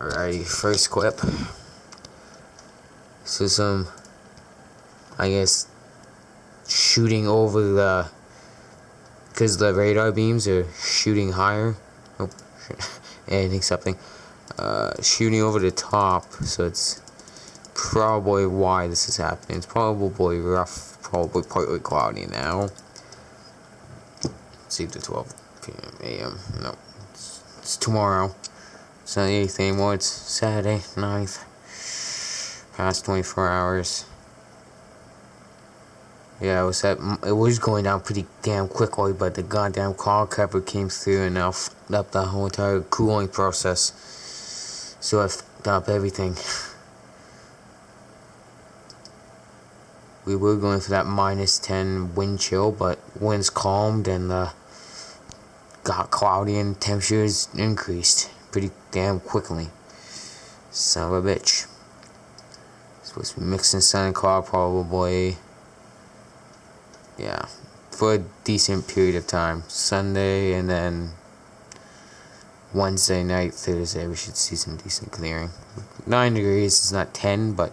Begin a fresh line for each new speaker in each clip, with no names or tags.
Alrighty, first clip. So some, I guess, shooting over the, because the radar beams are shooting higher. Oh, anything, something. Shooting over the top, so it's probably why this is happening. It's probably rough, probably partly cloudy now. Let's see the 12 p.m. a.m. No, it's tomorrow. It's not the 8th anymore, it's Saturday, 9th. Past 24 hours. Yeah, it was going down pretty damn quickly, but the goddamn cloud cover came through and now fucked up the whole entire cooling process. So I fucked up everything. We were going for that -10 wind chill, but winds calmed and got cloudy and temperatures increased pretty damn quickly. Son of a bitch. Supposed to be mixing sun and cloud probably. Yeah, for a decent period of time. Sunday and then Wednesday night, Thursday, we should see some decent clearing. 9 degrees is not 10, but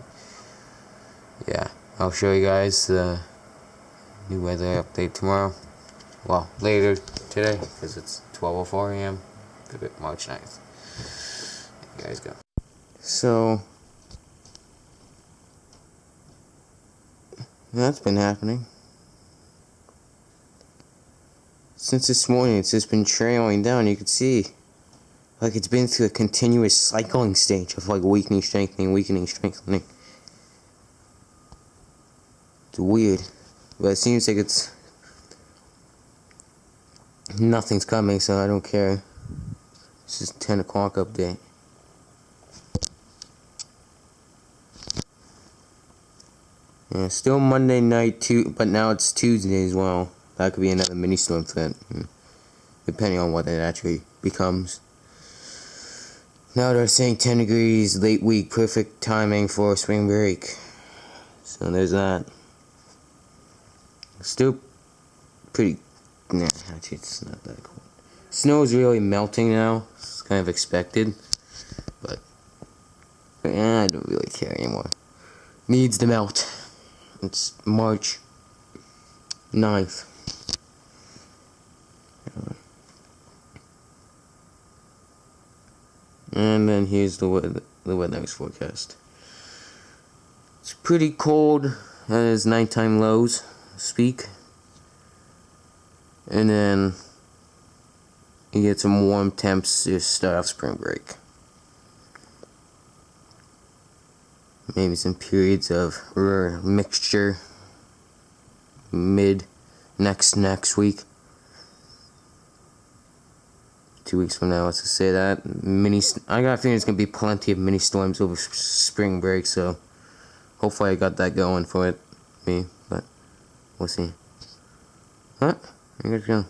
yeah. I'll show you guys the new weather update tomorrow. Well, later today, because it's 12:04 a.m. March 9th. You guys go. So, that's been happening. Since this morning, it's just been trailing down. You can see, like, it's been through a continuous cycling stage of, like, weakening, strengthening, weakening, strengthening. It's weird, but it seems like nothing's coming, so I don't care. This is 10 o'clock update. Yeah, still Monday night too, but now it's Tuesday as well. That could be another mini storm threat, depending on what it actually becomes. Now they're saying 10 degrees, late week, perfect timing for spring break. So there's that. Still pretty, nah, actually it's not that cold. Snow is really melting now. It's kind of expected, but I don't really care anymore. Needs to melt. It's March 9th. And then here's the weather's forecast. It's pretty cold as nighttime lows speak. And then you get some warm temps to start off spring break. Maybe some periods of mixture mid next week. 2 weeks from now, let's just say that. I got a feeling there's gonna be plenty of mini storms over spring break, so hopefully I got that going for me, but we'll see. What? Here we go.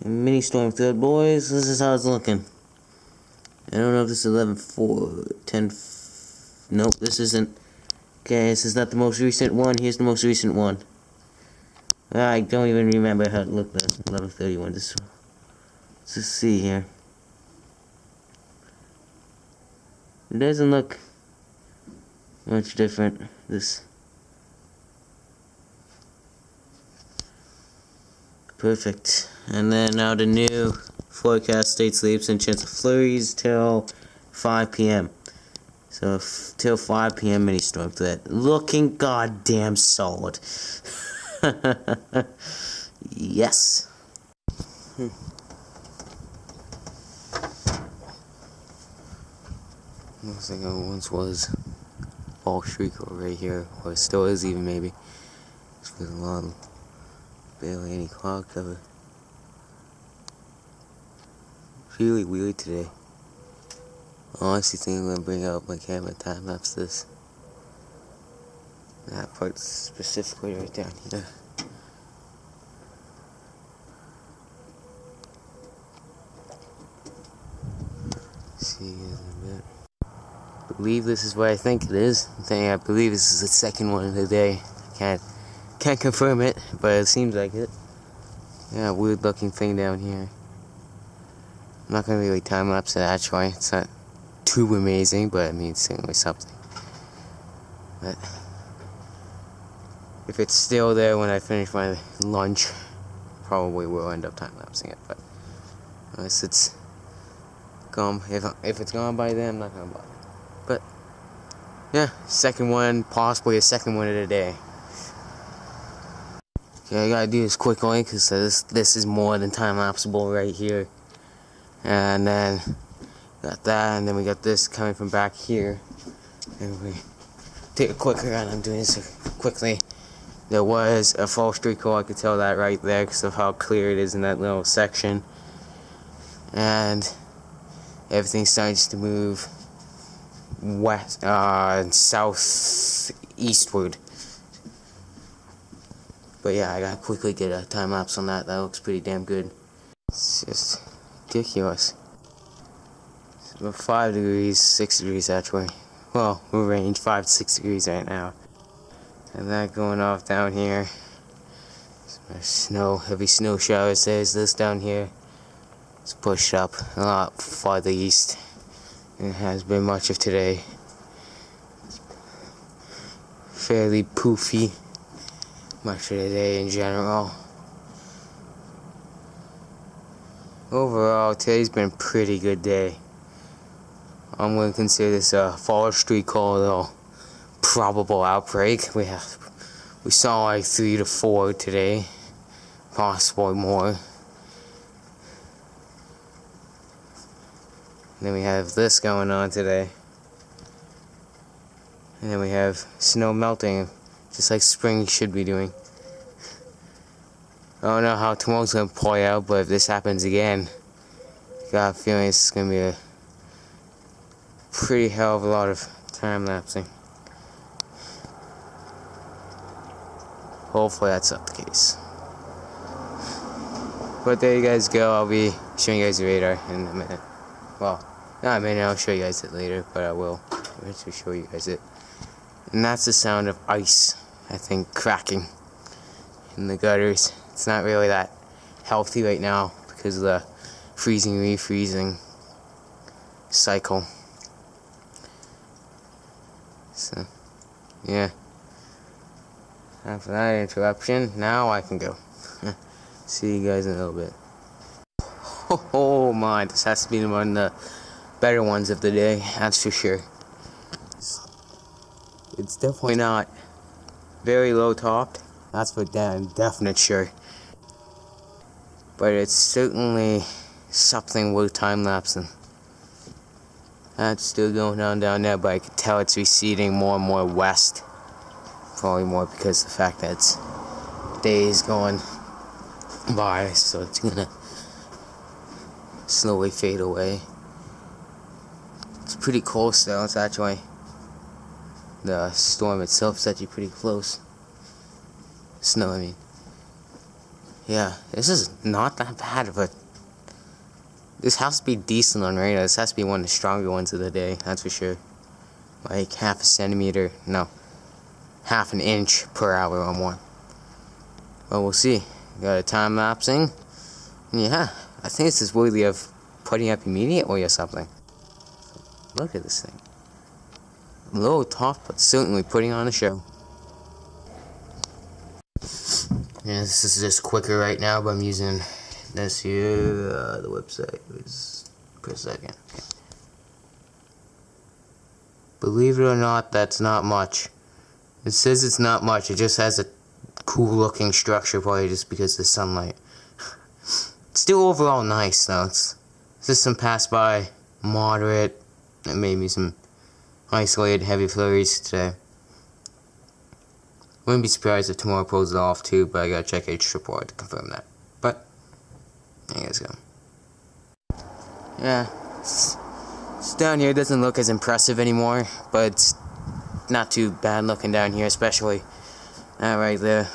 Mini storm threat, boys. This is how it's looking. I don't know if this is 11/4, 10. Nope, this isn't. Okay, this is not the most recent one. Here's the most recent one. I don't even remember how it looked at 11:31. Let's just see here. It doesn't look much different. This. Perfect. And then now the new forecast state sleeps and chance of flurries till 5 p.m. So till 5 p.m. mini storm threat. Looking goddamn solid. Yes. Looks like it once was fall streak right here, or it still is even maybe. There's a lot of barely any cloud cover. It's really weird today. I honestly think I'm gonna bring out my camera and time lapse this. That part specifically right down here. See you guys in a bit. I believe this is what I think it is. I believe this is the second one of the day. I can't confirm it, but it seems like it. Yeah, weird looking thing down here. I'm not gonna really time lapse it actually. It's not too amazing, but I mean it's certainly something. But if it's still there when I finish my lunch, probably will end up time lapsing it. But unless it's gone, if it's gone by then, I'm not gonna bother. But yeah, second one, possibly a second one of the day. Okay, I gotta do this quickly because this is more than time lapseable right here. And then got that, and then we got this coming from back here. And we take a quick run. I'm doing this quickly. There was a fall streak hole, I could tell that right there because of how clear it is in that little section. And everything starts to move west, southeastward. But yeah, I gotta quickly get a time lapse on that. That looks pretty damn good. It's just ridiculous. It's about 5 degrees, 6 degrees actually. Well, we're range 5 to 6 degrees right now. And that going off down here. Snow, heavy snow showers. There's this down here. It's pushed up a lot farther east. It has been much of today. Fairly poofy. Much of the day in general. Overall, today's been a pretty good day. I'm going to consider this a fall streak hole, though. Probable outbreak. We saw like 3 to 4 today, possibly more. And then we have this going on today, and then we have snow melting, just like spring should be doing. I don't know how tomorrow's gonna play out, but if this happens again, I got a feeling it's gonna be a pretty hell of a lot of time lapsing. Hopefully that's not the case. But there you guys go. I'll be showing you guys the radar in a minute. Well, not a minute, I'll show you guys it later, but I will eventually show you guys it. And that's the sound of ice, I think, cracking in the gutters. It's not really that healthy right now because of the freezing, refreezing cycle. So, yeah. After that interruption, now I can go. See you guys in a little bit. Oh my, this has to be one of the better ones of the day, that's for sure. It's definitely not very low topped, that's for damn definite sure. But it's certainly something worth time lapsing. That's still going on down there, but I can tell it's receding more and more west. Probably more because of the fact that it's days going by, so it's gonna slowly fade away. It's pretty close though. It's actually, the storm itself is actually pretty close. Snow, I mean. Yeah, this is not that bad of a... This has to be decent on radar. This has to be one of the stronger ones of the day, that's for sure. Like half a centimeter, no, half an inch per hour on one. Well, we'll see. Got a time lapsing. Yeah, I think this is worthy of putting up immediately or something. Look at this thing. Low top, but certainly putting on a show. Yeah, this is just quicker right now, but I'm using this here, the website was per second. Okay. Believe it or not, that's not much. It says it's not much, it just has a cool looking structure, probably just because of the sunlight. Still overall nice though. It's just some pass-by, moderate, and maybe some isolated heavy flurries today. Wouldn't be surprised if tomorrow pulls it off too, but I gotta check H report to confirm that. But there you guys go. Yeah, it's down here. It doesn't look as impressive anymore, but it's not too bad looking down here, especially that right there.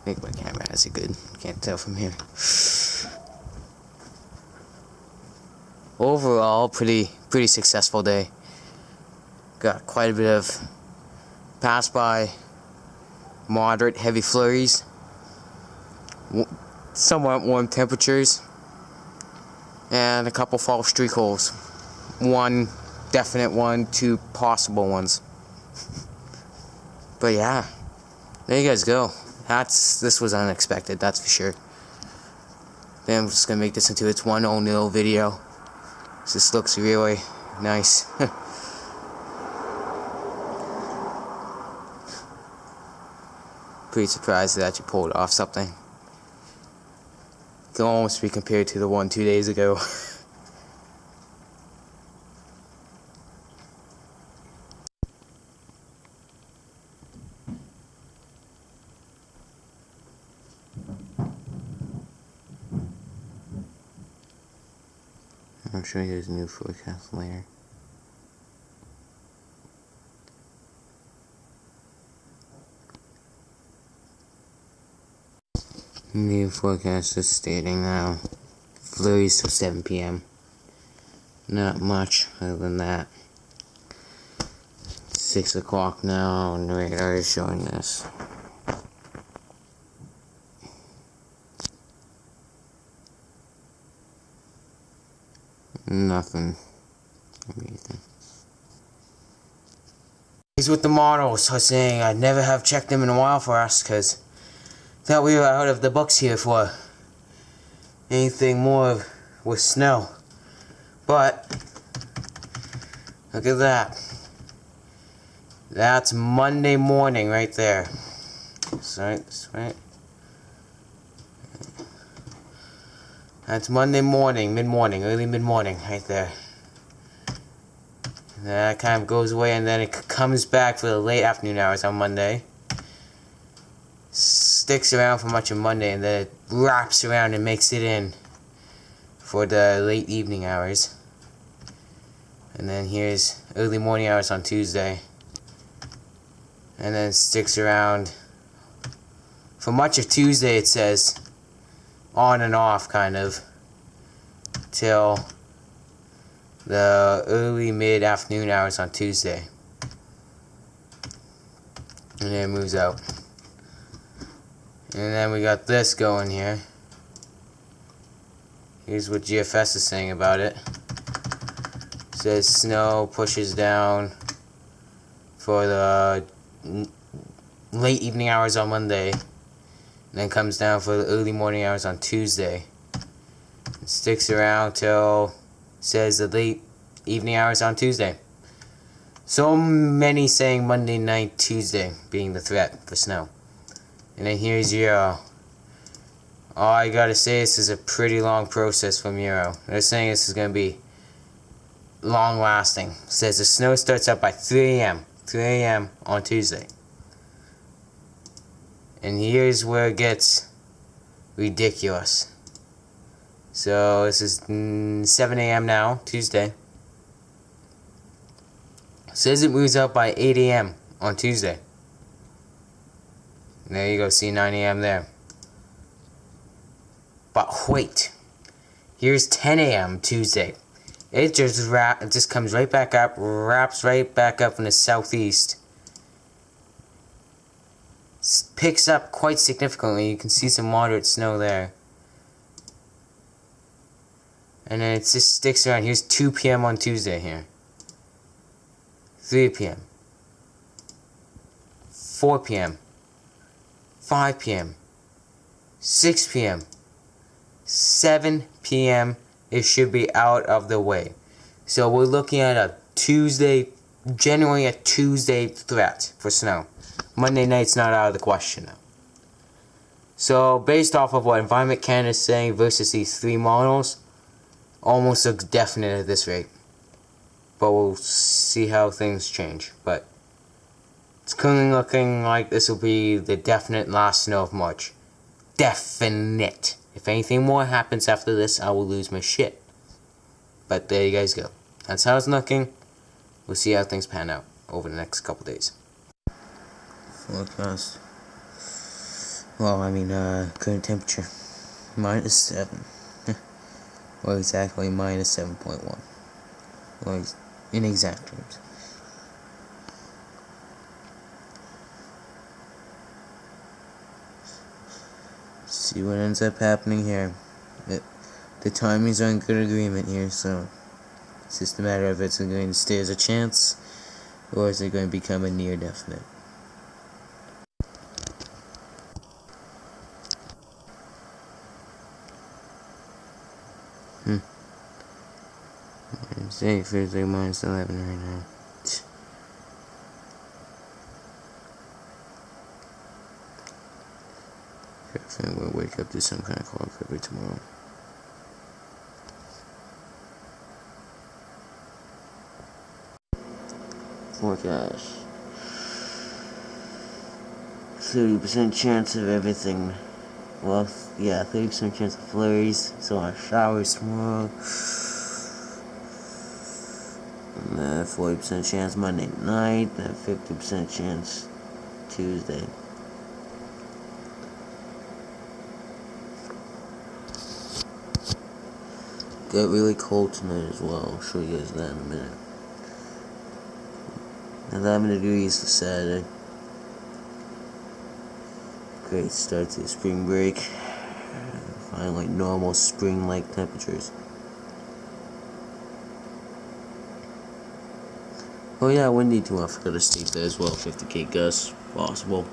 I think my camera has it good. Can't tell from here. Overall, pretty successful day. Got quite a bit of pass-by, moderate, heavy flurries, somewhat warm temperatures, and a couple fall streak holes. One definite one, two possible ones. But yeah, there you guys go. This was unexpected, that's for sure. Then I'm just gonna make this into its one own little video. This looks really nice. Pretty surprised that you pulled off something. Can almost be compared to the one 2 days ago. I'm sure there's a new forecast later. New forecast is stating now flurries till 7 p.m. Not much other than that. 6 o'clock now and the radar is showing this. Nothing. He's with the models. I was saying I never have checked them in a while for us because thought we were out of the books here for anything more with snow. But look at that. That's Monday morning right there. That's right. That's Monday morning, mid-morning, early mid-morning, right there. And that kind of goes away, and then it comes back for the late afternoon hours on Monday. Sticks around for much of Monday, and then it wraps around and makes it in for the late evening hours. And then here's early morning hours on Tuesday. And then it sticks around for much of Tuesday, it says. On and off, kind of, till the early mid-afternoon hours on Tuesday. And then it moves out. And then we got this going here. Here's what GFS is saying about it. It says snow pushes down for the late evening hours on Monday. And then comes down for the early morning hours on Tuesday. It sticks around till, says, the late evening hours on Tuesday. So many saying Monday night, Tuesday being the threat for snow. And then here's Euro. All I gotta say, this is a pretty long process from Euro. They're saying this is gonna be long lasting. It says the snow starts up by 3 a.m. 3 a.m. on Tuesday. And here's where it gets ridiculous. So this is 7 a.m. now, Tuesday. It says it moves out by 8 a.m. on Tuesday. And there you go, see 9 a.m. there. But wait, here's 10 a.m. Tuesday. It just comes right back up, wraps right back up in the southeast. Picks up quite significantly. You can see some moderate snow there. And then it just sticks around. Here's 2 p.m. on Tuesday here. 3 p.m. 4 p.m. 5 p.m., 6 p.m., 7 p.m. it should be out of the way. So we're looking at a Tuesday, generally a Tuesday threat for snow. Monday night's not out of the question now. So based off of what Environment Canada is saying versus these 3 models, almost looks definite at this rate. But we'll see how things change. But it's currently looking like this will be the definite last snow of March. Definite. If anything more happens after this, I will lose my shit. But there you guys go. That's how it's looking. We'll see how things pan out over the next couple days. Forecast. Well, current temperature. -7. Or exactly -7.1. Or in exact terms. See what ends up happening here. The timings are in good agreement here, so it's just a matter of it's going to stay as a chance, or is it going to become a near definite. Say Thursday -11 right now. I think we'll wake up to some kind of cloud cover tomorrow. Forecast. 30% chance of everything. Well, yeah, 30% chance of flurries. So on showers tomorrow. 40% chance Monday night. 50% chance Tuesday. Got really cold tonight as well. I'll show you guys that in a minute. 11 degrees for Saturday. Great start to the spring break. Finally normal spring-like temperatures. Oh yeah, windy too. I forgot to state that as well. 50k gusts possible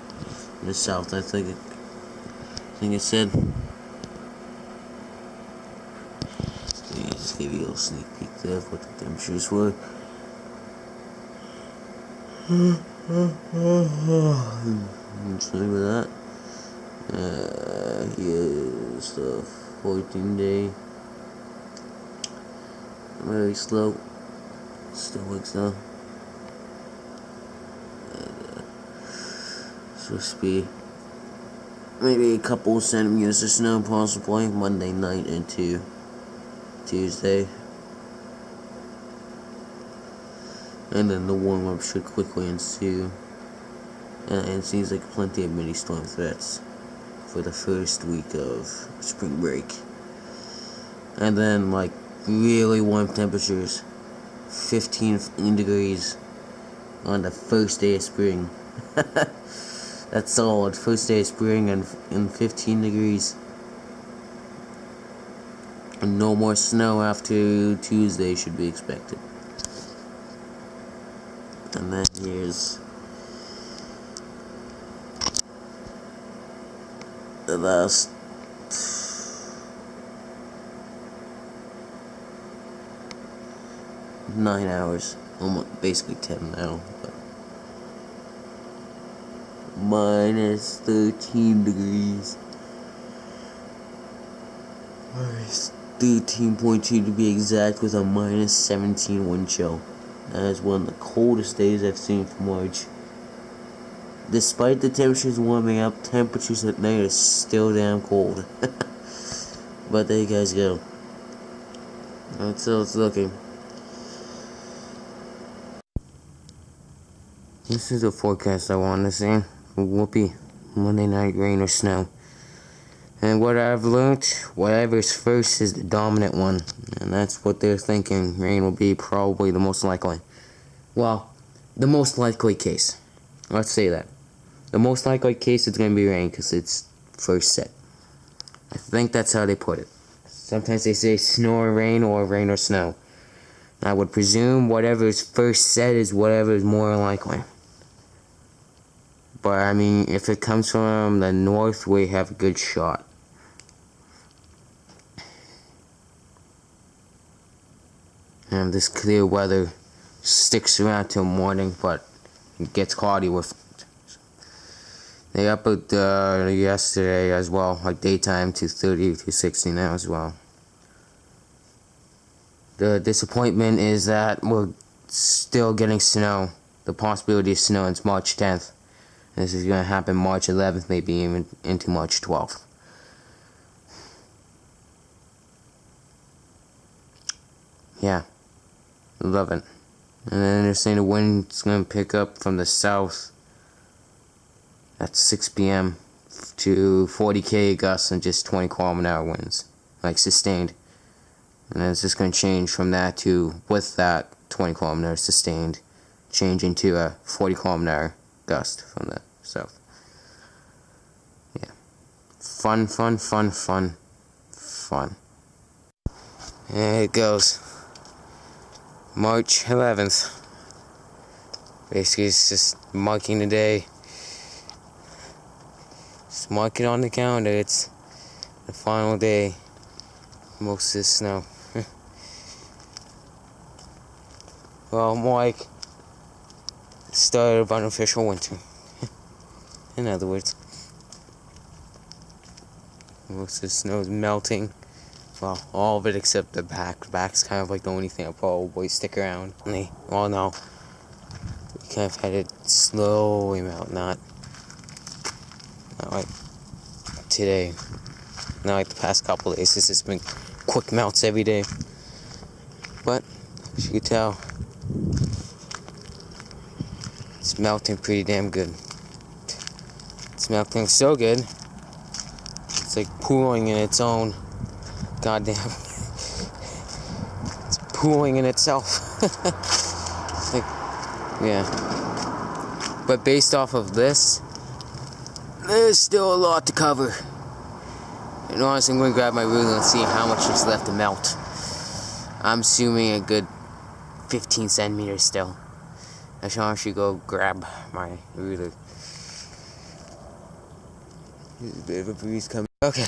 in the south. I think it said. Just give you a little sneak peek there of what the temperatures were. Sorry about that. Here's the 14-day. Very slow. Still wakes up. Supposed to be maybe a couple centimeters of snow possibly Monday night into Tuesday. And then the warm-up should quickly ensue. And it seems like plenty of mini-storm threats for the first week of spring break. And then, like, really warm temperatures. 15 degrees on the first day of spring. That's solid. First day of spring and 15 degrees. And no more snow after Tuesday should be expected. And then here's the last nine hours, almost basically 10 now, but -13 degrees. 13.2 to be exact, with a -17 wind chill. That is one of the coldest days I've seen for March. Despite the temperatures warming up, temperatures at night are still damn cold. But there you guys go. That's how it's looking. This is the forecast I want to see. Whoopee. Monday night rain or snow. And what I've learned, whatever's first is the dominant one. And that's what they're thinking. Rain will be probably the most likely. Well, the most likely case. Let's say that. The most likely case is going to be rain because it's first set. I think that's how they put it. Sometimes they say snow or rain or snow. I would presume whatever is first set is whatever is more likely. But I mean, if it comes from the north, we have a good shot. And this clear weather sticks around till morning, but it gets cloudy with it. They upped yesterday as well, like daytime to 30 to 60 now as well. The disappointment is that we're still getting snow. The possibility of snow is March 10th. This is going to happen March 11th, maybe even into March 12th. Yeah, love it. And then they're saying the wind's going to pick up from the south at 6 p.m. to 40 gusts and just 20-kilometer-an-hour winds, like sustained. And then it's just going to change from that to, with that 20-kilometer sustained, change into a 40-kilometer gust from the south. Yeah. Fun. There it goes. March 11th. Basically, it's just marking the day. Just mark it on the calendar. It's the final day. Most of the snow. Well, more like the start of unofficial winter. In other words, most of the snow is melting. Well, all of it except the back. The back's kind of like the only thing I'll probably stick around. Well, no. We kind of had it slowly melt, not like today. Not like the past couple of days. It's just been quick melts every day. But, as you can tell, it's melting pretty damn good. It's melting so good, it's like pooling in its own. Goddamn. It's pooling in itself. It's like, yeah. But based off of this, there's still a lot to cover. And honestly, I'm going to grab my ruler and see how much is left to melt. I'm assuming a good 15 centimeters still. I should actually go grab my ruler. There's a bit of a breeze coming. Okay.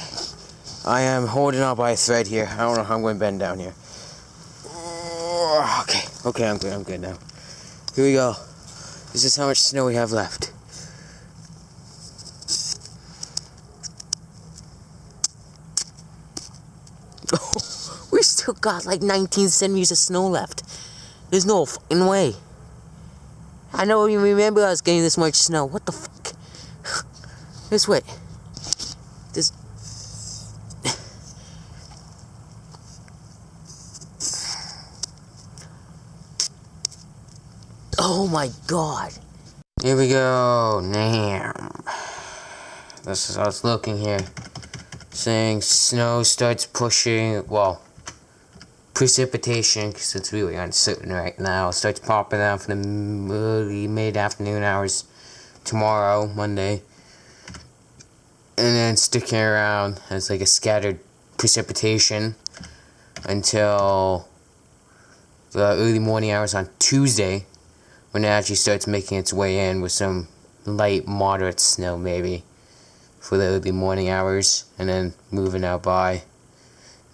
I am holding on by a thread here. I don't know how I'm going to bend down here. Okay, I'm good now. Here we go. This is how much snow we have left. We still got like 19 centimeters of snow left. There's no fucking way. I don't even remember I was getting this much snow. What the fuck? This way. This. Oh my god. Here we go. Damn. This is how it's looking here. Saying snow starts pushing, well, precipitation, because it's really uncertain right now, starts popping out for the early mid-afternoon hours tomorrow, Monday. And then sticking around as like a scattered precipitation until the early morning hours on Tuesday, when it actually starts making its way in with some light, moderate snow maybe for the early morning hours, and then moving out by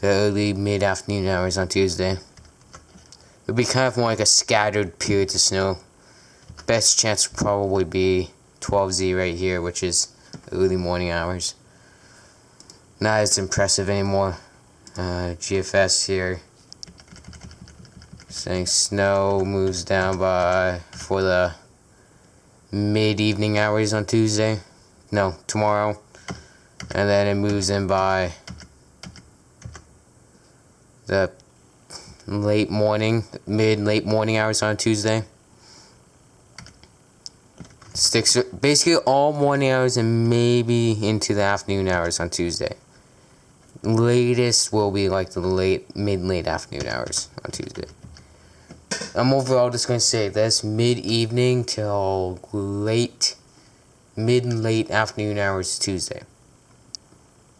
the early mid-afternoon hours on Tuesday. It'll be kind of more like a scattered period of snow. Best chance would probably be 12Z right here, which is early morning hours. Not as impressive anymore. GFS here saying snow moves down by for the mid-evening hours on Tuesday. No, tomorrow. And then it moves in by the late morning, mid-late morning hours on Tuesday. Sticks basically all morning hours and maybe into the afternoon hours on Tuesday. Latest will be like the mid-late afternoon hours on Tuesday. I'm overall just going to say this, mid-evening till mid-late afternoon hours Tuesday.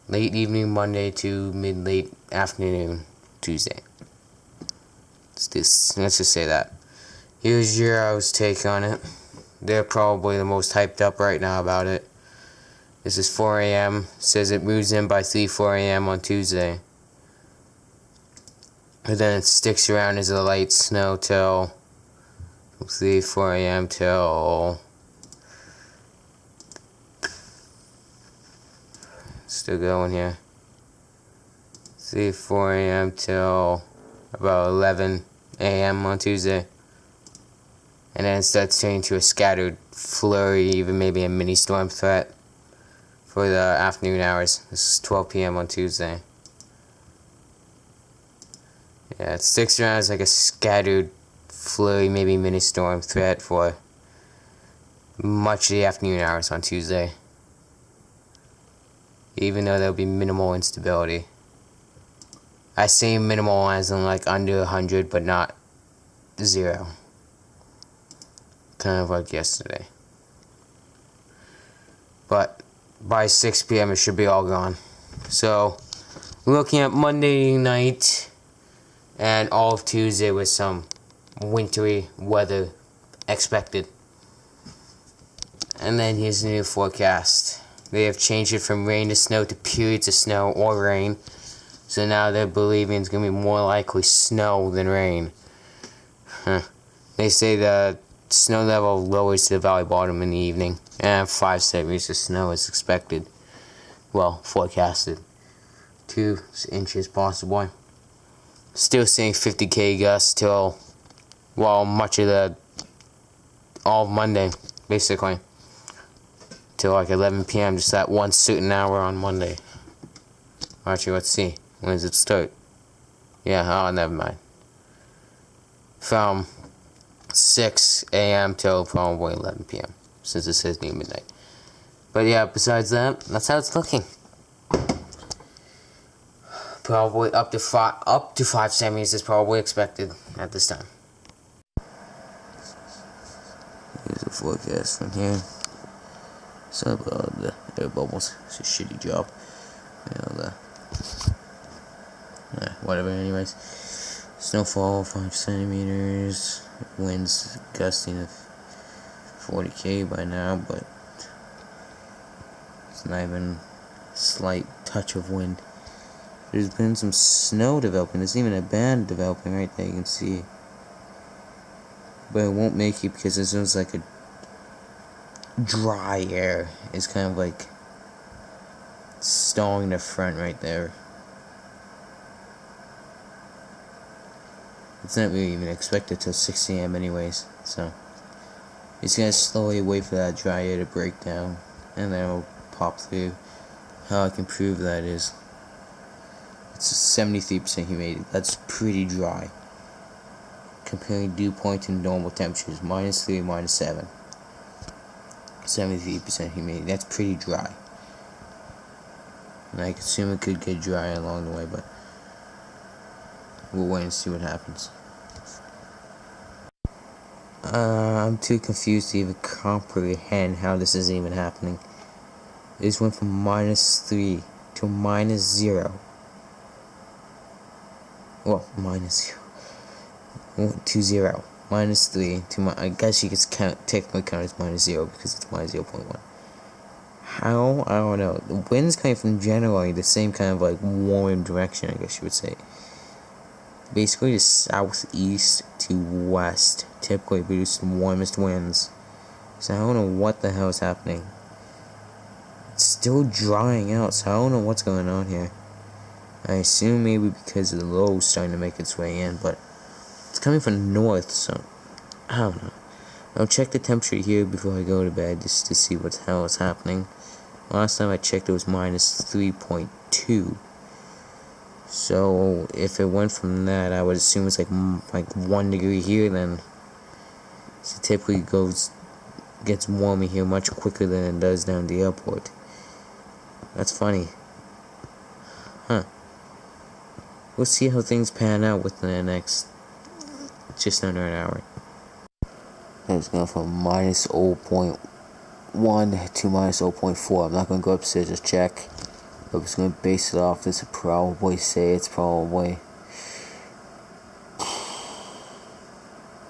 Late evening Monday to mid-late afternoon Tuesday. Let's just say that. Here's your take on it. they're probably the most hyped up right now about it. This is 4 a.m. Says it moves in by 4 a.m. on Tuesday. And then it sticks around as a light snow till 4 a.m. till... Still going here. 4 a.m. till about 11 a.m. on Tuesday. And then it starts turning to a scattered flurry, even maybe a mini storm threat for the afternoon hours. This is 12 p.m. on Tuesday. Yeah, it sticks around as like a scattered flurry, maybe mini storm threat for much of the afternoon hours on Tuesday. Even though there'll be minimal instability. I say minimal as in like under 100, but not 0. Kind of like yesterday. But by 6 p.m. it should be all gone. So, looking at Monday night and all of Tuesday with some wintry weather expected. And then here's the new forecast. They have changed it from rain to snow to periods of snow or rain. So now they're believing it's going to be more likely snow than rain. They say the snow level lowers to the valley bottom in the evening. And 5 centimeters of snow is expected. Well, forecasted. 2 inches possibly. Still seeing 50k gusts till, well, much of all of Monday, basically. Till like 11 p.m. just that one certain hour on Monday. Actually, let's see. When does it start? Yeah, oh, never mind. From 6 a.m. till probably 11 p.m. Since it says near midnight. But yeah, besides that, that's how it's looking. Probably up to 5 centimeters is probably expected at this time. Here's the forecast from here. Sorry about the air bubbles. It's a shitty job. Whatever, anyways. Snowfall, 5 centimeters. Winds gusting of 40k by now, but it's not even a slight touch of wind. There's been some snow developing. There's even a band developing right there, you can see. But it won't make it because there's just like a dry air. It's kind of like stalling the front right there. It's not really even expected till 6 a.m. anyways, so it's gonna slowly wait for that dry air to break down, and then it'll pop through. How I can prove that is, it's 73% humidity. That's pretty dry. Comparing dew point to normal temperatures, -3, -7. 73% humidity. That's pretty dry. And I assume it could get dry along the way, but we'll wait and see what happens. I'm too confused to even comprehend how this is even happening. This went from -3 to -0. Well, -0 to 0. -3 to I guess you could technically count as -0 because it's -0.1. How? I don't know. The wind's coming from generally the same kind of like warm direction, I guess you would say. Basically the southeast to west typically produce the warmest winds. So I don't know what the hell is happening. It's still drying out, so I don't know what's going on here. I assume maybe because the low is starting to make its way in, but it's coming from north, so I don't know. I'll check the temperature here before I go to bed just to see what the hell is happening. Last time I checked it was -3.2. So if it went from that, I would assume it's like 1 degree here then. So it typically gets warmer here much quicker than it does down the airport. That's funny. Huh. We'll see how things pan out within the next just under an hour. It's going from -0.1 to -0.4. I'm not going to go upstairs to check. I'm just going to base it off this. Would probably say it's probably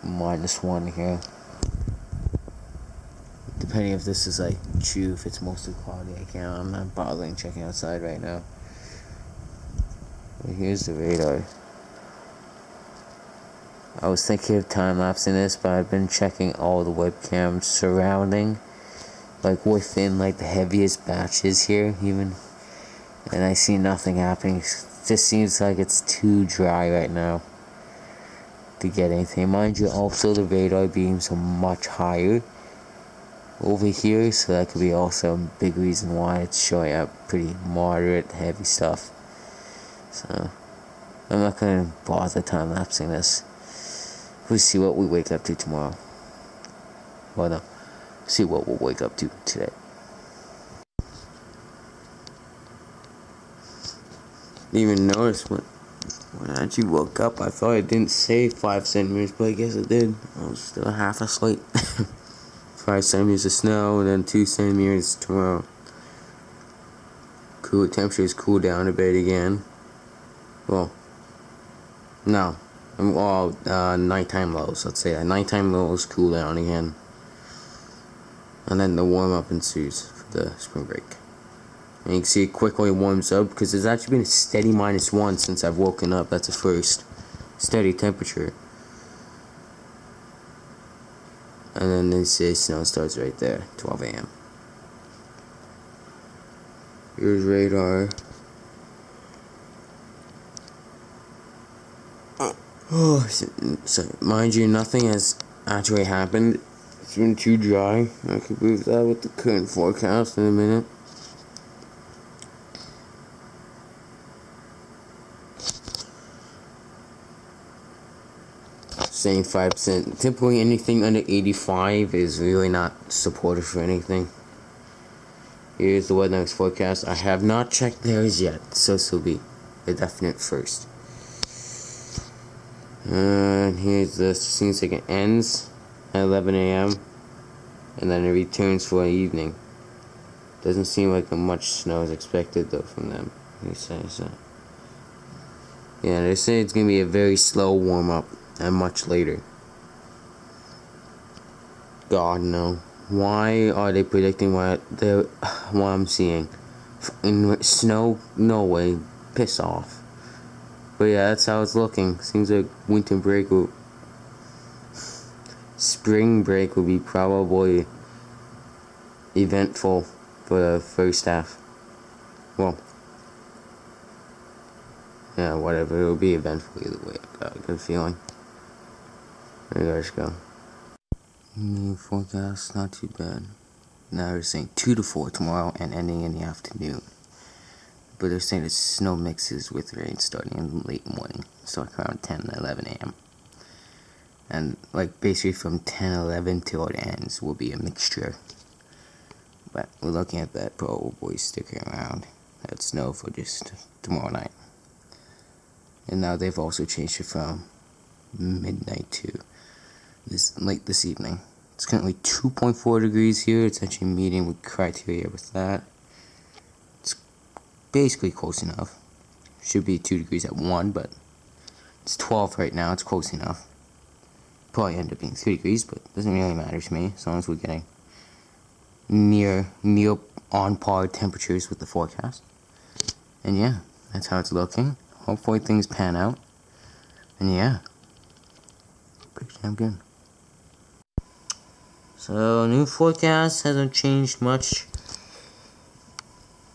-1 here. depending if this is like true, if it's mostly cloudy, I'm not bothering checking outside right now. But here's the radar. I was thinking of time-lapsing this, but I've been checking all the webcams surrounding, like within like the heaviest batches here even, and I see nothing happening. It just seems like it's too dry right now to get anything. Mind you, also the radar beams are much higher over here, so that could be also a big reason why it's showing up pretty moderate heavy stuff. So I'm not gonna bother time-lapsing this. We'll see what we wake up to tomorrow. Well, no, see what we'll wake up to today. Didn't even notice when I actually woke up. I thought it didn't say 5 centimeters, but I guess it did. I was still half asleep. 5 centimeters of snow, and then 2 centimeters tomorrow. Temperatures cool down a bit again. Well, no. Well, nighttime lows, let's say that. Nighttime lows cool down again. And then the warm up ensues for the spring break. And you can see it quickly warms up because there's actually been a steady -1 since I've woken up. That's the first steady temperature. And then they say snow starts right there, 12 a.m. Here's radar. Oh, so mind you, nothing has actually happened. It's been too dry. I could prove that with the current forecast in a minute. Saying 5%. Typically, anything under 85 is really not supported for anything. Here's the weather next forecast. I have not checked theirs yet, so this will be a definite first. And here's the seems like it ends at 11 a.m. and then it returns for the evening. Doesn't seem like much snow is expected though from them. They say so. Yeah, they say it's gonna be a very slow warm up and much later. God no. Why are they predicting what I'm seeing? In snow? No way. Piss off. But yeah, that's how it's looking. Seems like winter break will... Spring break will be probably eventful for the first half. Well, yeah, whatever. It will be eventful either way. I got a good feeling. There you guys go. New forecast, not too bad. Now they're saying 2 to 4 tomorrow and ending in the afternoon. But they're saying the snow mixes with rain starting in the late morning, starting around 10, 11 a.m. And like basically from 10, 11 till it ends will be a mixture. But we're looking at that probably sticking around. That snow for just tomorrow night. And now they've also changed it from midnight to late this evening. It's currently 2.4 degrees here. It's actually meeting with criteria with that. Basically close enough. Should be 2 degrees at 1, but it's 12 right now. It's close enough. Probably end up being 3 degrees, but it doesn't really matter to me as long as we're getting near on par temperatures with the forecast. And yeah, that's how it's looking. Hopefully things pan out. And yeah, pretty damn good. So new forecast hasn't changed much.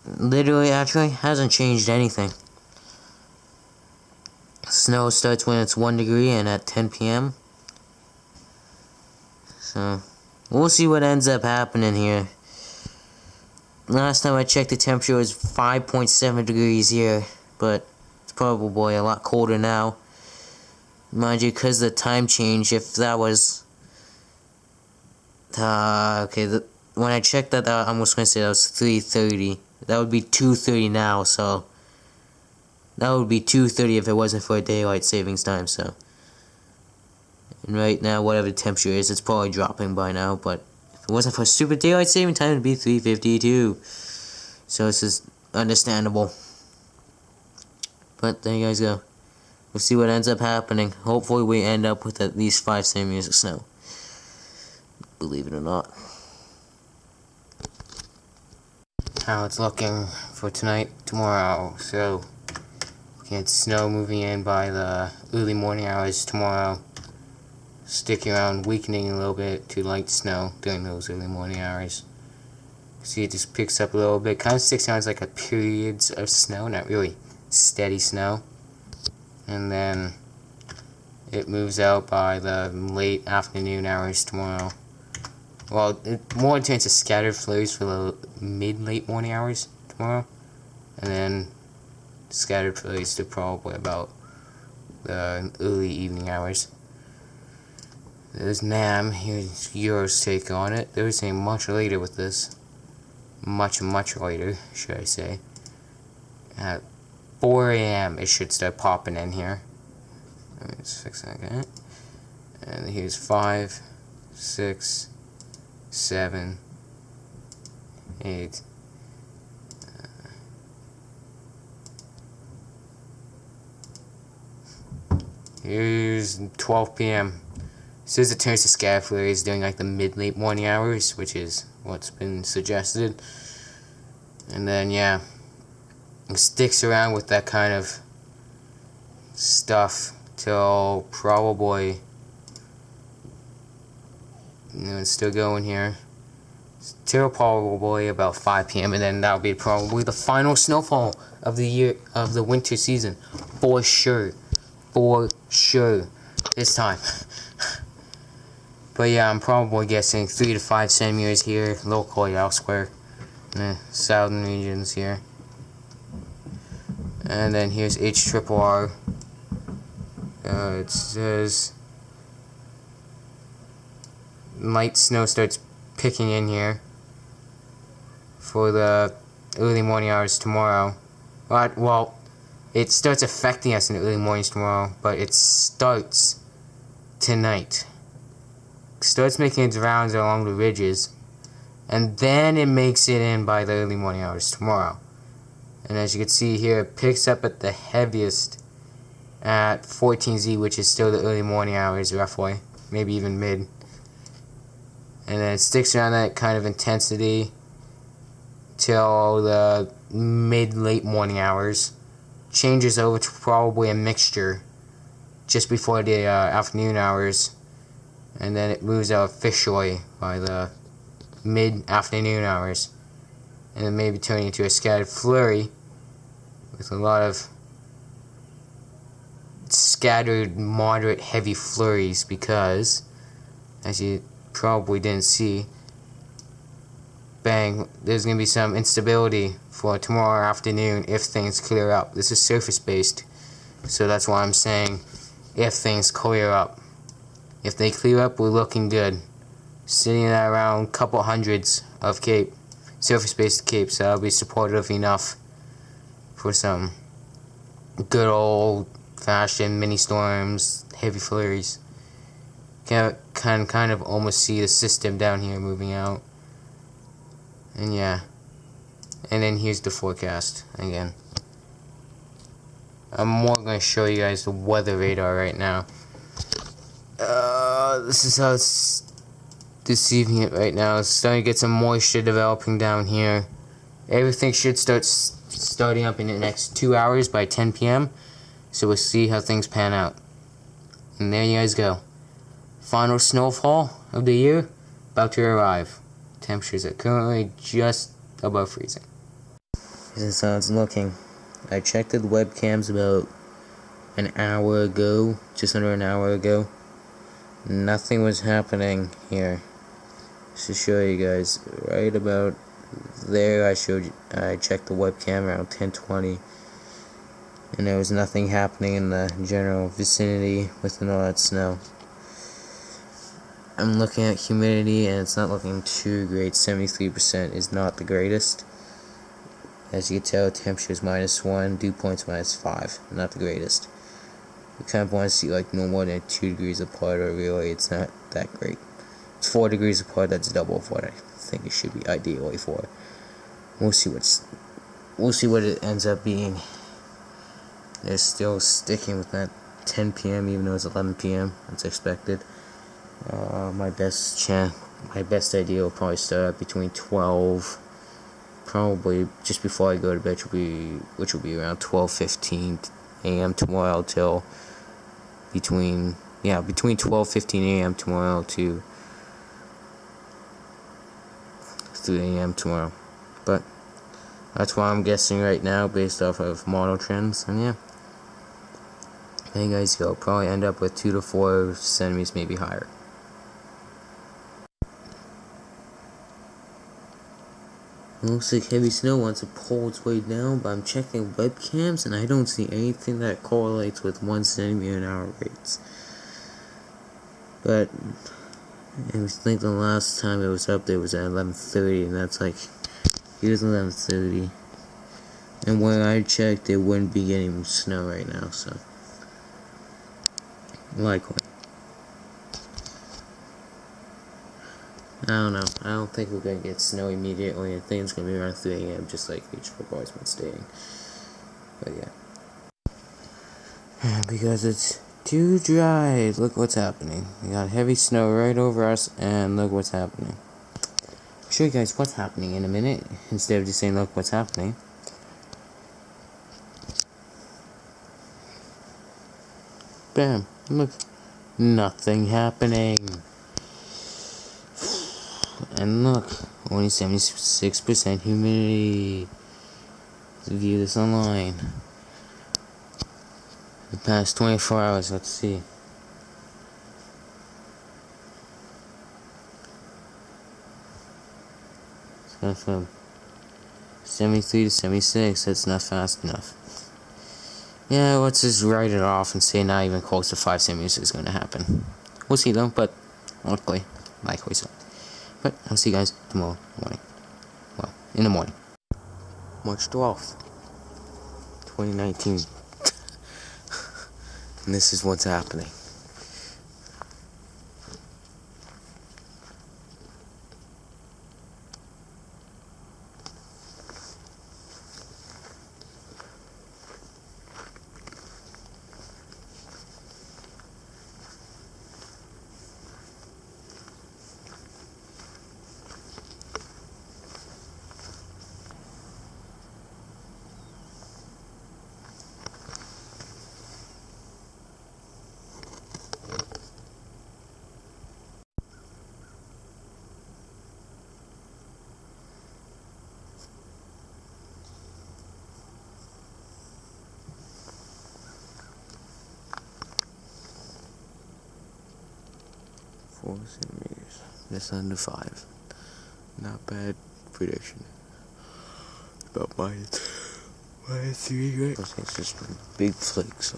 Literally, actually, hasn't changed anything. Snow starts when it's 1 degree and at 10 p.m. So, we'll see what ends up happening here. Last time I checked, the temperature was 5.7 degrees here, but it's probably a lot colder now. Mind you, because the time change, if that was... when I checked that, I'm just going to say that was 3:30. That would be 2:30 now, so that would be 2:30 if it wasn't for daylight savings time, so. And right now, whatever the temperature is, it's probably dropping by now, but if it wasn't for stupid daylight saving time, it'd be 3:52. So this is understandable. But there you guys go. We'll see what ends up happening. Hopefully we end up with at least 5 centimeters of snow. Believe it or not. how it's looking for tonight, tomorrow. So, looking at snow moving in by the early morning hours tomorrow. Sticking around, weakening a little bit to light snow during those early morning hours. See, it just picks up a little bit. Kind of sticks around as like a periods of snow, not really steady snow. And then it moves out by the late afternoon hours tomorrow. Well, more intense scattered flurries for the mid-late morning hours tomorrow. And then scattered flurries to probably about the early evening hours. There's NAM. Here's Euro's take on it. They're saying much later with this. Much later, should I say. At 4 a.m. it should start popping in here. Let me just fix that again. And here's 5, 6, 7, 8. Here's 12 p.m. As soon as it turns to scattered flurries during like the mid-late morning hours, which is what's been suggested. And then, yeah, it sticks around with that kind of stuff till probably, it's still going here, till probably about 5 p.m. and then that'll be probably the final snowfall of the year, of the winter season, for sure this time. But yeah, I'm probably guessing 3 to 5 centimeters here, locally elsewhere, in the southern regions here. And then here's HRRR. It says light snow starts picking in here for the early morning hours tomorrow. Well, it starts affecting us in the early mornings tomorrow, but it starts tonight. Starts making its rounds along the ridges, and then it makes it in by the early morning hours tomorrow. And as you can see here, it picks up at the heaviest at 14Z, which is still the early morning hours roughly, maybe even mid. And then it sticks around that kind of intensity till the mid-late morning hours. Changes over to probably a mixture just before the afternoon hours. And then it moves out officially by the mid-afternoon hours. And then maybe turning into a scattered flurry with a lot of scattered, moderate, heavy flurries because, as you probably didn't see, bang, there's going to be some instability for tomorrow afternoon if things clear up. This is surface-based, so that's why I'm saying if things clear up. If they clear up, we're looking good. Sitting at around a couple hundreds of surface-based capes, that'll be supportive enough for some good old-fashioned mini storms, heavy flurries. Can kind of almost see the system down here moving out. And yeah. And then here's the forecast again. I'm more going to show you guys the weather radar right now. This is how it's deceiving it right now. It's starting to get some moisture developing down here. Everything should start starting up in the next 2 hours by 10 p.m. So we'll see how things pan out. And there you guys go. Final snowfall of the year about to arrive. Temperatures are currently just above freezing. This is how it's looking. I checked the webcams about an hour ago, just under an hour ago. Nothing was happening here. Just to show you guys, right about there, I checked the webcam around 10:20, and there was nothing happening in the general vicinity within all that snow. I'm looking at humidity, and it's not looking too great. 73% is not the greatest. As you can tell, temperature is -1, dew point's -5. Not the greatest. You kind of want to see like no more than 2 degrees apart, or really it's not that great. It's 4 degrees apart. That's double of what I think it should be ideally for. We'll see what it ends up being. They're still sticking with that 10 p.m. even though it's 11 p.m. That's expected. My best idea will probably start out between 12, probably just before I go to bed, which will be around 12:15 a.m. tomorrow till between 12:15 a.m. tomorrow to 3 a.m. tomorrow. But that's what I'm guessing right now based off of model trends, and yeah. There you guys go. Probably end up with 2 to 4 centimeters, maybe higher. It looks like heavy snow wants to pull its way down, but I'm checking webcams and I don't see anything that correlates with 1 centimeter an hour rates. But I think the last time it was up there was at 11:30, and that's like, here's 11:30. And when I checked, it wouldn't be getting snow right now, so likely. I don't know. I don't think we're going to get snow immediately. I think it's going to be around 3 a.m. just like Beach Boy's been staying. But yeah. Because it's too dry. Look what's happening. We got heavy snow right over us, and look what's happening. I'll show you guys what's happening in a minute, instead of just saying look what's happening. Bam. Look. Nothing happening. And look, only 76% humidity. Let's view this online. The past 24 hours, let's see. It's going from 73 to 76, that's not fast enough. Yeah, let's just write it off and say not even close to 5 centimeters is going to happen. We'll see though, but likely so. But I'll see you guys tomorrow morning. Well, in the morning. March 12th, 2019. And this is what's happening. Four centimeters. Just under 5. Not bad prediction. About minus 3, right? It's just big flakes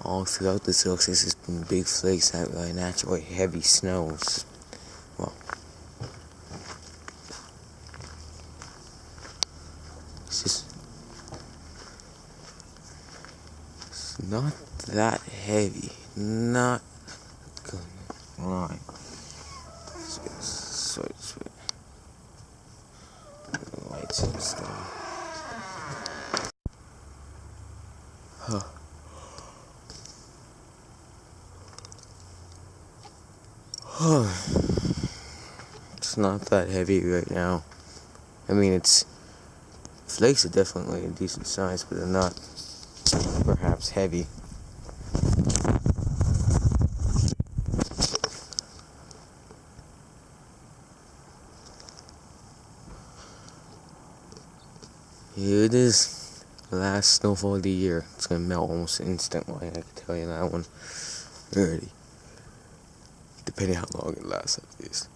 all throughout this. It looks like it's just been big flakes that really naturally heavy snows. Well, it's not that heavy. Not good. Alright. Sweet. Lights and stuff. Huh. It's not that heavy right now. I mean, flakes are definitely a decent size, but they're not perhaps heavy. Here it is, the last snowfall of the year. It's gonna melt almost instantly, I can tell you that one already. Depending how long it lasts, at least.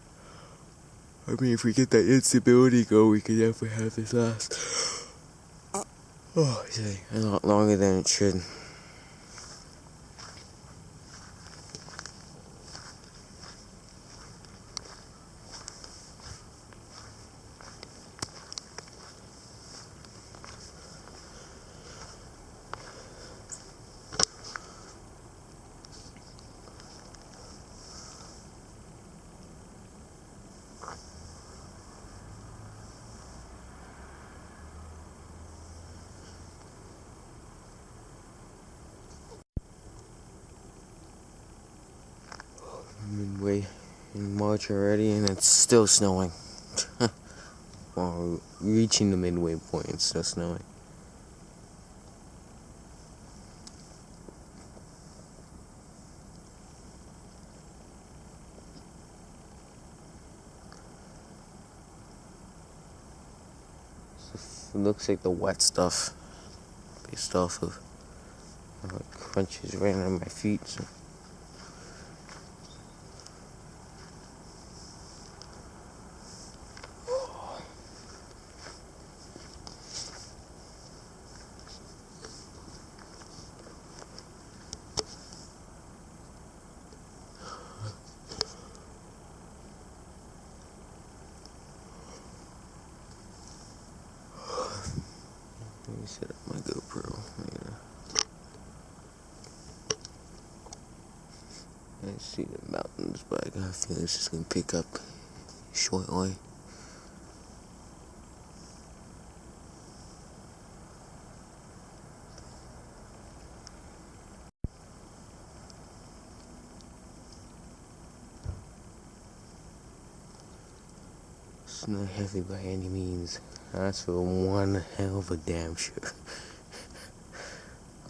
I mean, if we get that instability going, we can definitely have this last a lot longer than it should. Midway in March already, and it's still snowing. Or reaching the midway point, it's still snowing. It looks like the wet stuff based off of how it crunches right under my feet. So. Let me set up my GoPro. I see the mountains, but I got a feeling it's just gonna pick up shortly. It's not heavy by any means. That's for one hell of a damn sure.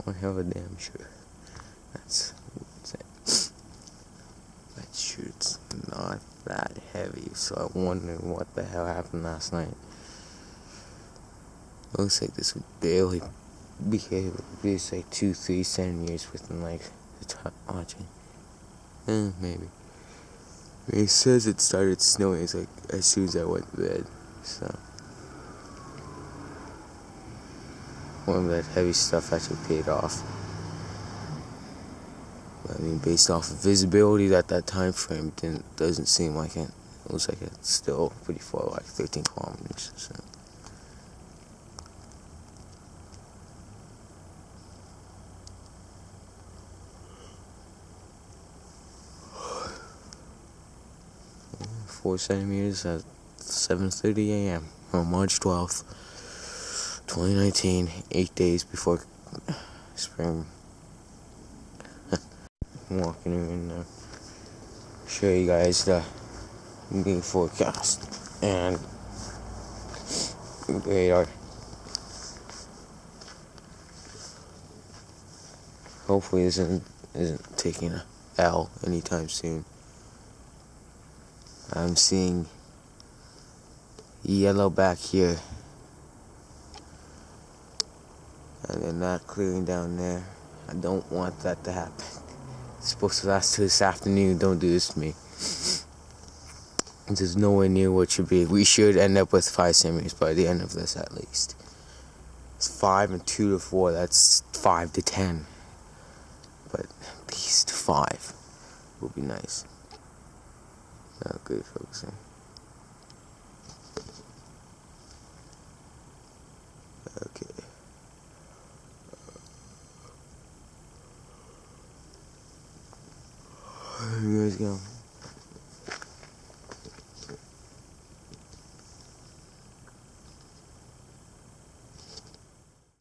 One hell of a damn sure. That's it. That shirt's not that heavy, so I wonder what the hell happened last night. Looks like this would barely be able to be like 2-3 centimeters within like the top watching. Maybe. It says it started snowing. It's like as soon as I went to bed. So one of that heavy stuff actually paid off. But, I mean, based off of visibility at that time frame, doesn't seem like it. It looks like it's still pretty far, like 13 kilometers. So. Four centimeters at 7:30 a.m. on March 12th, 2019, 8 days before spring. I'm walking in there. Show you guys the new forecast and radar. Hopefully this isn't taking a L anytime soon. I'm seeing yellow back here, and then that clearing down there. I don't want that to happen. It's supposed to last till this afternoon. Don't do this to me. This is nowhere near what should be. We should end up with 5 centimeters by the end of this at least. It's 5 and 2 to 4. That's 5 to 10. But at least 5 will be nice. Not good focusing. Okay. Here you guys go.